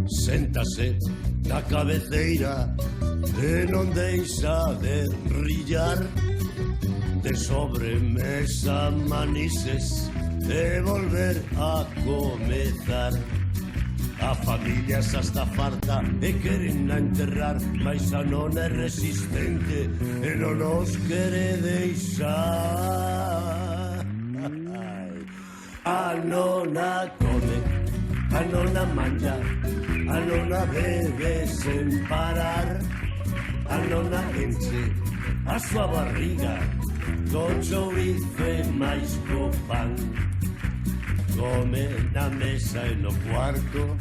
Séntase na cabeceira e non deixa de rillar. De sobremesa manises e volver a comezar. A familia xa está farta e queren a enterrar, mas a nona é resistente e non nos quere deixar. A nona come, a nona mangia, a nona bebe sen parar. A nona enche a súa barriga co chourizo e máis co pan. Come na mesa e no cuarto,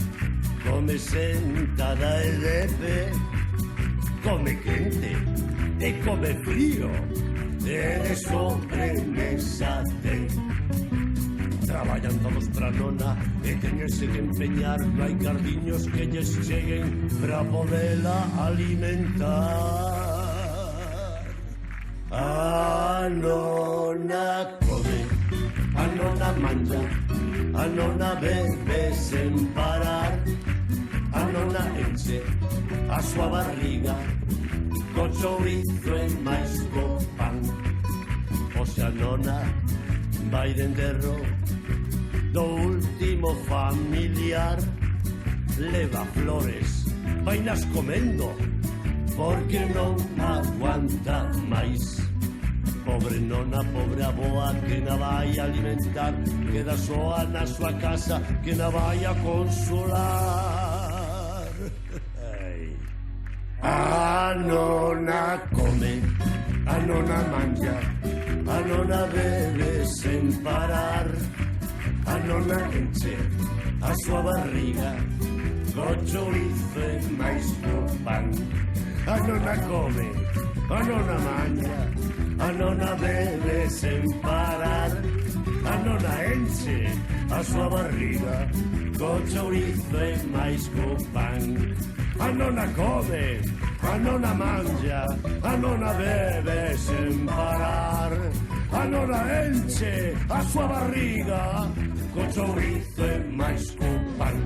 come sentada e de pé, come quente e come frío, e de sobremesa ten. Traballan todos pra nona e teñense que empeñar, non hai cardiños que lles cheguen pra podela alimentar. A nona come, a nona mangia, a nona bebe sen parar. A nona enche a súa barriga co chourizo e máis co pan. O sea, a nona vai de enterro do último familiar. Leva flores, vainas comendo, porque non aguanta máis. Pobre nona, pobre aboa, que na vai alimentar, queda soa na súa casa, que na vai a consolar. A nona come, a nona mangia, a nona bebe sen parar. A nona enche a súa barriga co chourizo e máis co pan. A nona come, a nona mangia, a nona bebe sen parar. A nona enche a súa barriga co chourizo e máis co pan. A nona come, a nona mangia, a nona bebe sen parar. A nona enche a súa barriga co chourizo e máis co pan.